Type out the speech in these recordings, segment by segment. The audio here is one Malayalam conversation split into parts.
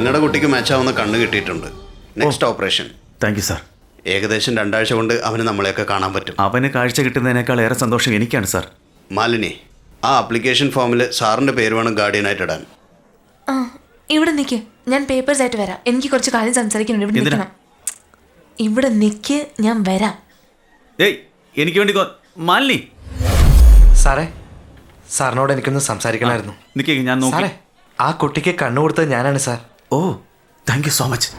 നിങ്ങളുടെ കുട്ടിക്ക് മാച്ചാവുന്ന കണ്ണ് കിട്ടിയിട്ടുണ്ട്. Next operation. Thank you sir. ഏകദേശം 2 ആഴ്ച കൊണ്ട് അവന് നമ്മളെയൊക്കെ കാണാൻ പറ്റും. അവന് കാഴ്ച കിട്ടുന്നതിനേക്കാൾ ഏറെ സന്തോഷം എനിക്കാണ് സാർ. മാലിനി, ആ ആപ്ലിക്കേഷൻ ഫോമിൽ സാറിൻ്റെ പേര് വേണം ഗാർഡിയനായിട്ട് ഇടാൻ. ആ, ഇവിടെ നിൽക്ക്, ഞാൻ പേപ്പേഴ്സ് ആയിട്ട് വരാം. എനിക്ക് കുറച്ച് കാര്യം സംസാരിക്കുന്നുണ്ട്. ഇവിടെ നിൽക്കണം. ഇവിടെ നിൽക്ക്, ഞാൻ വരാം. ഏയ്, എനിക്ക് വേണ്ടി മാലിനി. സാറേ, സാറിനോട് എനിക്കൊന്ന് സംസാരിക്കണമായിരുന്നു. നിൽക്കേ, ഞാൻ നോക്കി. സാറേ, ആ കുട്ടിക്ക് കണ്ണു കൊടുത്തത് ഞാനാണ് sir. Oh, thank you so much.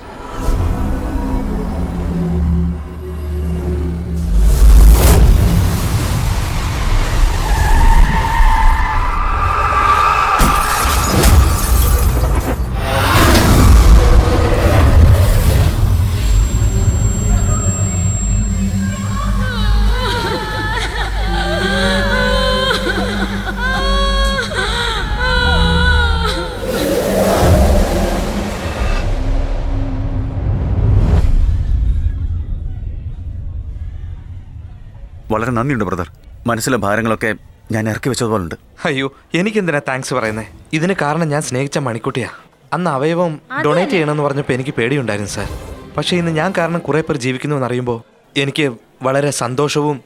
വളരെ നന്ദിയുണ്ട് ബ്രദർ. മനസ്സിലെ ഭാരങ്ങളൊക്കെ ഞാൻ ഇറക്കി വെച്ചതുപോലുണ്ട്. അയ്യോ, എനിക്കെന്തിനാ താങ്ക്സ് പറയുന്നത്? ഇതിന് കാരണം ഞാൻ സ്നേഹിച്ച മണിക്കുട്ടിയാ. അന്ന് അവയവം ഡൊണേറ്റ് ചെയ്യണമെന്ന് പറഞ്ഞപ്പോൾ എനിക്ക് പേടിയുണ്ടായിരുന്നു സാർ. പക്ഷേ ഇന്ന് ഞാൻ കാരണം കുറേ പേർ ജീവിക്കുന്നു എന്നറിയുമ്പോൾ എനിക്ക് വളരെ സന്തോഷവും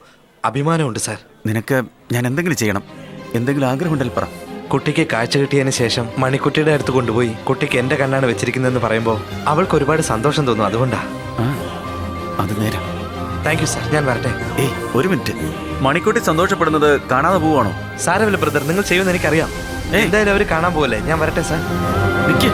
അഭിമാനമുണ്ട് സാർ. നിനക്ക് ഞാൻ എന്തെങ്കിലും ചെയ്യണം, എന്തെങ്കിലും ആഗ്രഹമുണ്ടെങ്കിൽ പറ. കുട്ടിക്ക് കാഴ്ച കിട്ടിയതിന് ശേഷം മണിക്കുട്ടിയുടെ അടുത്ത് കൊണ്ടുപോയി കുട്ടിക്ക് എൻ്റെ കണ്ണാണ് വെച്ചിരിക്കുന്നതെന്ന് പറയുമ്പോൾ അവൾക്ക് ഒരുപാട് സന്തോഷം തോന്നും. അതുകൊണ്ടാ. അത് നേരം. താങ്ക് യു സാർ, ഞാൻ വരട്ടെ. ഏയ്, ഒരു മിനിറ്റ്. മണിക്കുട്ടി സന്തോഷപ്പെടുന്നത് കാണാതെ പോവാണോ? സാരമില്ല ബ്രദർ, നിങ്ങൾ ചെയ്യുമെന്ന് എനിക്കറിയാം. എന്തായാലും അവർ കാണാൻ പോവല്ലേ. ഞാൻ വരട്ടെ സാർ. നിൽക്കേ.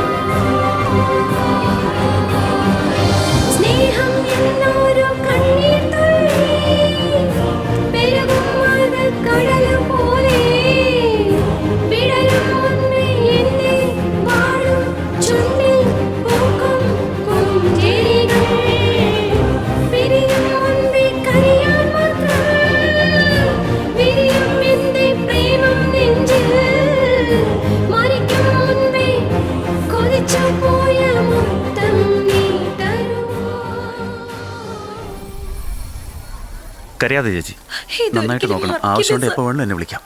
കരയാതെ ചേച്ചി, നന്നായിട്ട് നോക്കണം. ആവശ്യമുണ്ട് എപ്പോൾ വേണം എന്നെ വിളിക്കാം.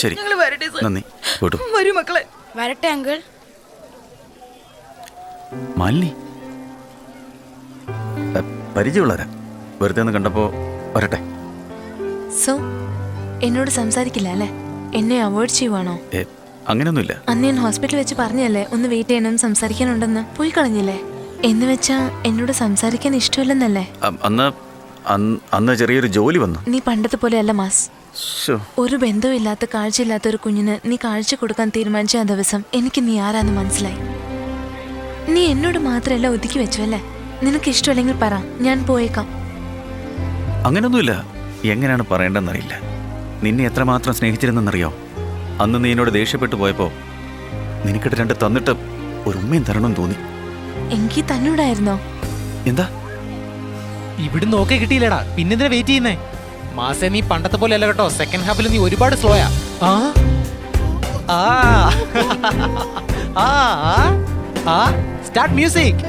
ശരി, നന്ദി. വരൂ മക്കളെ. വരട്ടെ അങ്കിൾ. മാലിനി, പരിചയമുള്ളവരാ. വെറുതെ ഒന്ന് കണ്ടപ്പോൾ വരട്ടെ. സോ എന്നോട് സംസാരിക്കില്ല അല്ലേ? എന്നെ അവോയ്ഡ് ചെയ്യുവാണോ? അങ്ങനെയൊന്നുമില്ല. അന്ന് ഞാൻ ഹോസ്പിറ്റലിൽ വെച്ച് പറഞ്ഞല്ലേ ഒന്ന് വെയിറ്റ് ചെയ്യണം, സംസാരിക്കാനുണ്ടെന്ന്. പോയി കളഞ്ഞില്ലേ? എന്ന് വെച്ചാ എന്നോട് സംസാരിക്കാൻ ഇഷ്ടമില്ലെന്നല്ലേ? അന്ന് ചെറിയൊരു ജോലി വന്നു. നീ പണ്ടത്തെ പോലെ അല്ല മാസ്. ഒരു ബന്ധമില്ലാത്ത കാഴ്ചയില്ലാത്ത ഒരു കുഞ്ഞിന് നീ കാഴ്ച കൊടുക്കാൻ തീരുമാനിച്ച ആ ദിവസം എനിക്ക് നീ ആരാന്ന് മനസ്സിലായി. നീ എന്നോട് മാത്രമല്ല ഒതുക്കി വെച്ചു അല്ലേ? നിനക്ക് ഇഷ്ടമല്ലെങ്കിൽ പറ, ഞാൻ പോയേക്കാം. അങ്ങനൊന്നുമില്ല. എങ്ങനെയാണ് പറയേണ്ടതെന്നറിയില്ല. നിന്നെ എത്രമാത്രം സ്നേഹിച്ചിരുന്നെന്നറിയോ? അന്ന് നീ എന്നോട് ദേഷ്യപ്പെട്ടു പോയപ്പോ നിനക്കിട്ട് 2 തന്നിട്ട് ഒരു ഉമ്മയും തരണമെന്ന് തോന്നി. എനിക്ക് തന്നോടായിരുന്നോ? എന്താ ഇവിടുന്ന് ഓക്കെ കിട്ടിയില്ലടാ, പിന്നെന്തിനാ വെയിറ്റ് ചെയ്യുന്നേ? മാസേ, നീ പണ്ടത്തെ പോലെ അല്ല കേട്ടോ. സെക്കൻഡ് ഹാഫിൽ നീ ഒരുപാട് സ്ലോയാ. Start music.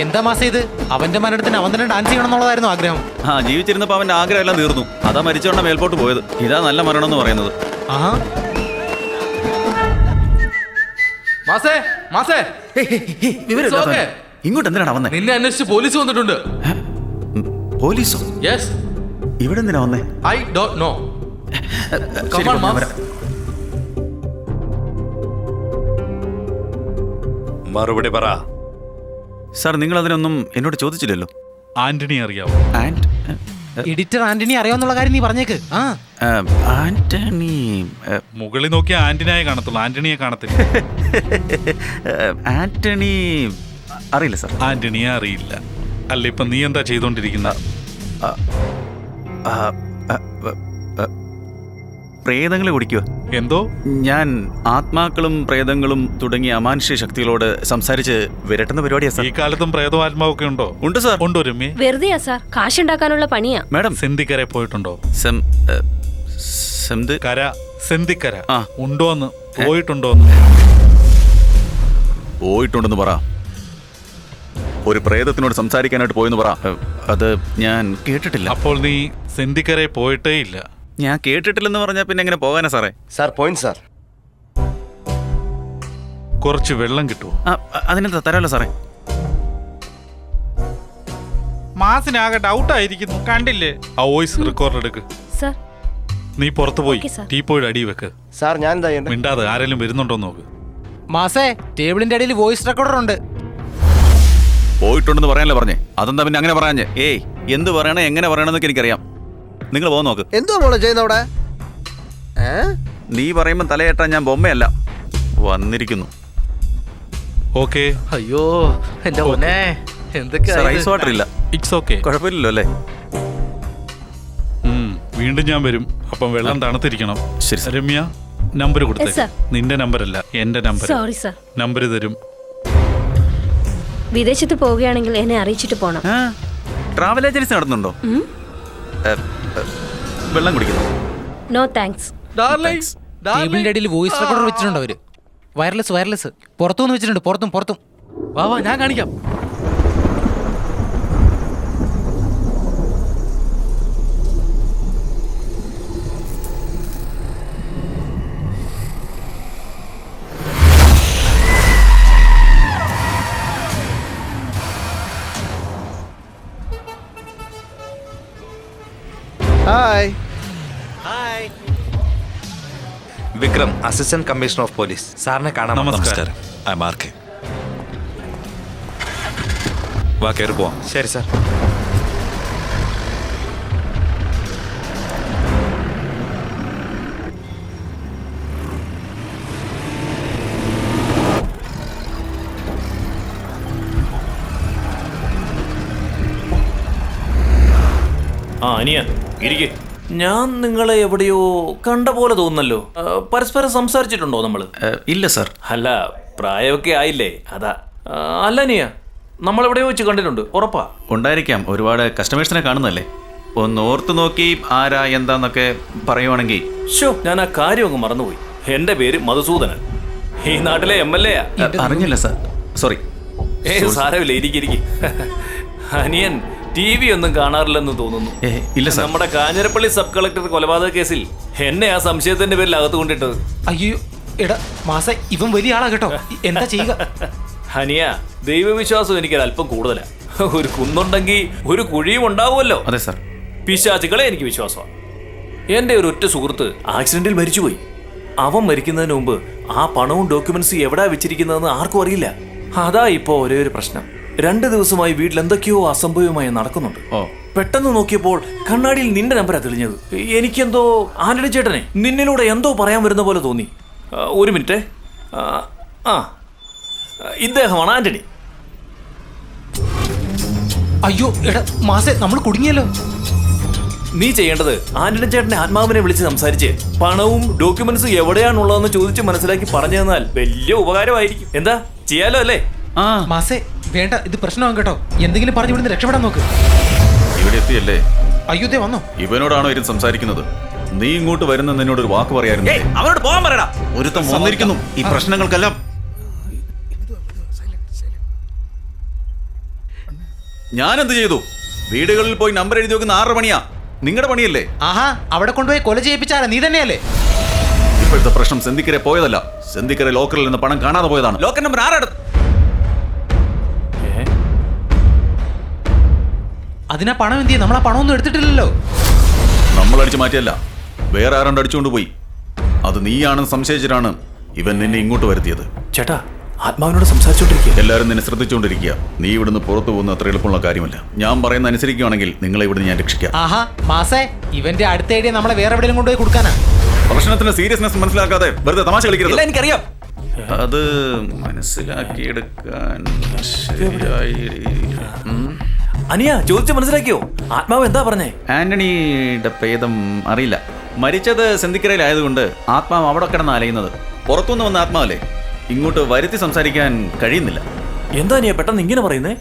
എന്താ മാസം ഇത്? അവന്റെ മരണത്തിന് അവൻ തന്നെ ഡാൻസ് ചെയ്യണം എന്നുള്ളതായിരുന്നു ആഗ്രഹം. ജീവിച്ചിരുന്നപ്പോ അവന്റെ ആഗ്രഹം എല്ലാം തീർന്നു. അതാ മരിച്ചോണ്ട മേൽപോട്ട് പോയത്. ഇതാ നല്ല മരണം എന്ന് പറയുന്നത്. ഇങ്ങോട്ട് എന്തിനാണ് വന്നേ? നിന്നെ അന്വേഷിച്ച് പോലീസ് വന്നിട്ടുണ്ട്. പോലീസോ? യെസ്. ഇവിടെ എന്തിനാ വന്നേ? I don't know. മറുപടി പറ. സാർ, നിങ്ങൾ അതിനൊന്നും എന്നോട് ചോദിച്ചില്ലല്ലോ. ആന്റണി അറിയാവോ? എഡിറ്റർ ആന്റണി അറിയാവുന്നുള്ള കാര്യം നീ പറഞ്ഞേക്ക്. ആന്റണി മുകളിൽ നോക്കിയ ആന്റണിയെ കാണത്തുള്ളൂ, ആന്റണിയെ കാണത്തില്ല. ആന്റണി അറിയില്ല സാർ. ആന്റണിയെ അറിയില്ല അല്ല. ഇപ്പൊ നീ എന്താ ചെയ്തോണ്ടിരിക്കുന്ന? പ്രേതങ്ങളെ ഓടിക്കുക. എന്തോ? ഞാൻ ആത്മാക്കളും പ്രേതങ്ങളും തുടങ്ങിയ അമാനുഷ്യ ശക്തികളോട് സംസാരിച്ച് വിരട്ടുന്ന പരിപാടിയാ സാർ. ഈ കാലത്തും പ്രേതവും ആത്മാവൊക്കെ ഉണ്ടോ? ഉണ്ട് സാർ. ഉണ്ടോ രമ്യ? വെറുതെയാ സാർ, കാശുണ്ടാക്കാനുള്ള പണിയാ. മാഡം, സെന്തിക്കര പോയിട്ടുണ്ടോ? കര, സെന്തിക്കര ആ. ഉണ്ടോന്ന്, പോയിട്ടുണ്ടോന്ന്? പോയിട്ടുണ്ടെന്ന് പറ. ഒരു പ്രേതത്തിനോട് സംസാരിക്കാനായിട്ട് പോയെന്ന് പറ. അത് ഞാൻ കേട്ടിട്ടില്ല. അപ്പോൾ നീ സെന്തിക്കരെ പോയിട്ടേ ഇല്ല. ഞാൻ കേട്ടിട്ടില്ലെന്ന് പറഞ്ഞാൽ പിന്നെ എങ്ങനെ പോകാനാ സാറേ? Sir point sir. കുറച്ച് വെള്ളം കിട്ടുമോ? അതിനെന്താ തരാമല്ലോ സാറേ. മാസിനാകെ ഡൗട്ടായിരിക്കുന്നു, കണ്ടില്ലേ? ആ വോയിസ് റെക്കോർഡ് എടുക്ക്. സർ നീ പുറത്തു പോയി ഓക്കേ, സാർ. ടീപ്പോയുടെ അടി വെക്ക്. സാർ ഞാൻ എന്താ ചെയ്യണ്ടേ? മിണ്ടാതെ ആരെങ്കിലും വരുന്നുണ്ടോ നോക്ക്. മാസേ ടേബിളിന്റെ അടിയിൽ വോയിസ് റെക്കോർഡർ ഉണ്ട്. പോയിട്ടുണ്ടെന്ന് പറയാനല്ലേ പറഞ്ഞേ? അതെന്താ പിന്നെ അങ്ങനെ പറയാഞ്ഞേ? ഏയ്, എന്ത് പറയണേ എങ്ങനെ പറയണമെന്നൊക്കെ എനിക്കറിയാം. നിങ്ങൾ പോകാൻ നോക്ക്. എന്തുവാ മോളെ ചെയ്യുന്ന അവിടെ? നീ പറയുമ്പോൾ തലയേട്ടാൻ ഞാൻ ബൊമ്മയല്ല, വന്നിരിക്കുന്നു. ഓക്കെ, അയ്യോ എന്റെ മോനെ എന്തൊക്കെയാ സാർ, ഐസ് വാട്ടർ ഇല്ല. It's okay. കുഴപ്പമില്ലല്ലോ അല്ലേ? വീണ്ടും ഞാൻ വരും. അപ്പം വെള്ളം തണുത്തിരിക്കണം. ശരി സാർ. രമ്യ, നമ്പർ കൊടുത്തേ. Yes, sir. നിന്റെ നമ്പരല്ല, എന്റെ നമ്പർ. Sorry sir. നമ്പർ തരും. വിദേശത്ത് പോവുകയാണെങ്കിൽ എന്നെ അറിയിച്ചിട്ട് പോണം. ട്രാവൽ ഏജൻസി നടത്തുന്നുണ്ടോ? വെള്ളം കുടിക്കുന്നു. No thanks. ടേബിളിന്റെ അടിയിൽ വോയിസ് റെക്കോർഡർ വെച്ചിട്ടുണ്ട് അവര്. വയർലെസ് പുറത്തുനിന്ന് വെച്ചിട്ടുണ്ട്. പുറത്തും വാ വാ ഞാൻ കാണിക്കാം. Hi. Vikram, assistant commissioner of police. സാറിനെ കാണാൻ നമസ്കാരം. വാ, കയറി പോവാം. ശരി സാർ. ആ അനിയ ഇരിക്കെ. ഞാൻ നിങ്ങളെ എവിടെയോ കണ്ട പോലെ തോന്നുന്നല്ലോ. പരസ്പരം സംസാരിച്ചിട്ടുണ്ടോ നമ്മള്? ഇല്ല സാർ. അല്ല, പ്രായമൊക്കെ ആയില്ലേ, അതാ. അല്ല അനിയ, നമ്മളെവിടെയോ വെച്ച് കണ്ടിട്ടുണ്ട്, ഉറപ്പാ? ഉണ്ടായിരിക്കാം, ഒരുപാട് കസ്റ്റമേഴ്സിനെ കാണുന്നല്ലേ. ഒന്ന് ഓർത്ത് നോക്കി ആരാ എന്താന്നൊക്കെ പറയുവാണെങ്കിൽ. ഷോ, ഞാൻ ആ കാര്യം അങ്ങ് മറന്നുപോയി. എന്റെ പേര് മധുസൂദനൻ, ഈ നാട്ടിലെ MLA യാ. അറിഞ്ഞില്ല സാർ, സോറി. സാരമില്ല, ഇരിക്കും. അനിയൻ TV ഒന്നും കാണാറില്ലെന്ന് തോന്നുന്നു. ഇല്ല സാർ. നമ്മുടെ കാഞ്ഞിരപ്പള്ളി സബ് കളക്ടർ കൊലപാതക കേസിൽ എന്നെ ആ സംശയത്തിന്റെ പേരിൽ അകത്ത് കൊണ്ടിട്ടത്. അയ്യോ എടാ മാസേ, ഇവൻ വലിയ ആളാ കേട്ടോ. എന്താ ചെയ്യുക? ഹനിയ, ദൈവവിശ്വാസം എനിക്ക് അല്പം കൂടുതലാ. ഒരു കുന്നുണ്ടെങ്കിൽ ഒരു കുഴിയും ഉണ്ടാവുമല്ലോ. അതെ സാർ. പിശാചുകളെ എനിക്ക് വിശ്വാസമാണ്. എൻ്റെ ഒരു ഒറ്റ സുഹൃത്ത് ആക്സിഡന്റിൽ മരിച്ചുപോയി. അവൻ മരിക്കുന്നതിന് മുമ്പ് ആ പണവും ഡോക്യുമെന്റ്സും എവിടാ വെച്ചിരിക്കുന്നതെന്ന് ആർക്കും അറിയില്ല. അതാ ഇപ്പോ ഒരേ ഒരു പ്രശ്നം. 2 ദിവസമായി വീട്ടിൽ എന്തൊക്കെയോ അസംഭവമായി നടക്കുന്നുണ്ട്. പെട്ടെന്ന് നോക്കിയപ്പോൾ കണ്ണാടിയിൽ നിന്റെ നമ്പറാ തെളിഞ്ഞത്. എനിക്കെന്തോ ആന്റണി ചേട്ടനെ നിന്നിലൂടെ എന്തോ പറയാൻ വരുന്ന പോലെ തോന്നി. ഒരു മിനിറ്റ്. ഇദ്ദേഹമാണ് ആന്റണി. അയ്യോ എടാ മാസേ, നമ്മൾ കുടുങ്ങിയല്ലോ. നീ ചെയ്യേണ്ടത് ആന്റണി ചേട്ടന്റെ ആത്മാവിനെ വിളിച്ച് സംസാരിച്ച് പണവും ഡോക്യുമെന്റ്സും എവിടെയാണുള്ളതെന്ന് ചോദിച്ച് മനസ്സിലാക്കി പറഞ്ഞു തന്നാൽ വലിയ ഉപകാരമായിരിക്കും. എന്താ, ചെയ്യാലോ അല്ലേ? മാസേ വേണ്ട, ഇത് പ്രശ്നമാകും കേട്ടോ. എന്തെങ്കിലും പറഞ്ഞു ഇവിടുന്ന് രക്ഷപ്പെടാൻ നോക്ക്. ഇവിടെ എത്തിയല്ലേ? അയ്യോ വന്നോ? ഇവനോടാണോ ഇരുന്ന് സംസാരിക്കുന്നത്? നീ ഇങ്ങോട്ട് വരുന്ന നിന്നോട് ഒരു വാക്ക് പറയായിരുന്നു. അവനോട് പോകാൻ പറയടാ. ഒരുത്തം വന്നിരിക്കുന്നു ഈ പ്രശ്നങ്ങൾക്കെല്ലാം. ഞാനെന്ത് ചെയ്തു? വീടുകളിൽ പോയി നമ്പർ എഴുതി വെക്കുന്ന 6 പണിയാ. നിങ്ങളുടെ പണിയല്ലേ? ആഹാ, അവിടെ കൊണ്ടുപോയി കൊല ചെയ്യിപ്പിച്ചാലാ നീ തന്നെയല്ലേ? ഇപ്പോഴത്തെ പ്രശ്നം സെന്തിക്കരെ പോയതല്ല. സെന്തിക്കരെ ലോക്കറിൽ നിന്ന് പണം കാണാതെ പോയതാണ്. ലോക്കർ നമ്പർ ആരാണ്? അതിനാ പണം എന്ത് ചെയ്യും? നമ്മൾ ആ പണമൊന്നും എടുത്തിട്ടില്ലല്ലോ. നമ്മൾ അടിച്ചു മാറ്റിയല്ല, വേറെ ആരാണ്ട് അടിച്ചുകൊണ്ട് പോയി. അത് നീയാണെന്ന് സംശയിച്ചിട്ടാണ് ഇവൻ നിന്നെ ഇങ്ങോട്ട് വരുത്തിയത്. ചേട്ടാ, ആത്മാവിനോട് സംസാരിച്ചോണ്ടിരിക്കുക. എല്ലാവരും നിന്നെ ശ്രദ്ധിച്ചുകൊണ്ടിരിക്കുക. നീ ഇവിടുന്ന് പുറത്തു പോകുന്ന അത്ര എളുപ്പമുള്ള കാര്യമല്ല. ഞാൻ പറയുന്ന അനുസരിക്കുകയാണെങ്കിൽ നിങ്ങളെ ഇവിടുന്ന് ഞാൻ രക്ഷിക്കാം. ആഹാ മാസേ, ഇവന്റെ അടുത്ത ഐഡിയ നമ്മളെ വേറെ എവിടെയെങ്കിലും കൊണ്ടുപോയി കൊടുക്കാനാ. പ്രശ്നത്തിന്റെ സീരിയസ്നെസ് മനസ്സിലാക്കാതെ വെറുതെ തമാശ കളിക്കരുത്. എനിക്കറിയാം. അത് മനസ്സിലാക്കിയെടുക്കാൻ ശരിയായി. അനിയ, ചോദിച്ചു മനസ്സിലാക്കിയോ? ആത്മാവ് എന്താ പറഞ്ഞേ? ആന്റണിയുടെ പേദം അറിയില്ല. മരിച്ചത് സെന്തിക്കരയിലായതുകൊണ്ട് ആത്മാവ് അവിടെ കിടന്ന് അലയുന്നത്. പുറത്തുനിന്ന് വന്ന ആത്മാവല്ലേ, ഇങ്ങോട്ട് വരുത്തി സംസാരിക്കാൻ കഴിയുന്നില്ല. എന്താ നീ പെട്ടെന്ന് ഇങ്ങനെ പറയുന്നേ?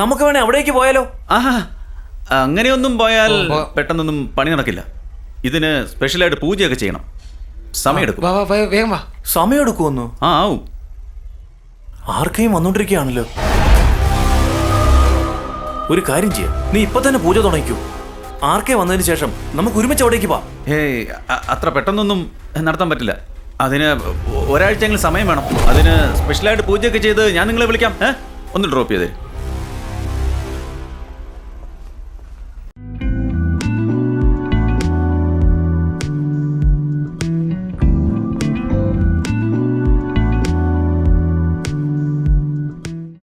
നമുക്ക് വേണേ അവിടേക്ക് പോയാലോ? ആഹാ, അങ്ങനെയൊന്നും പോയാൽ പെട്ടെന്നൊന്നും പണി നടക്കില്ല. ഇതിന് സ്പെഷ്യലായിട്ട് പൂജയൊക്കെ ചെയ്യണം. സമയമെടുക്കും. വേഗം വാ. സമയമെടുക്കുമെന്നോ? ആവും. ആർക്കെയും വന്നോണ്ടിരിക്കുകയാണല്ലോ. ഒരു കാര്യം ചെയ്യാം, നീ ഇപ്പൊ തന്നെ പൂജ തുടങ്ങിക്കൂ. ആർക്കെ വന്നതിന് ശേഷം നമുക്ക് ഒരുമിച്ച് അവിടേക്ക് പോവാം. ഏയ് അത്ര പെട്ടെന്നൊന്നും നടത്താൻ പറ്റില്ല. അതിന് ഒരാഴ്ചയെങ്കിലും സമയം വേണം. അതിന് സ്പെഷ്യലായിട്ട് പൂജയൊക്കെ ചെയ്ത് ഞാൻ നിങ്ങളെ വിളിക്കാം. ഒന്ന് ഡ്രോപ്പ് ചെയ്തേ.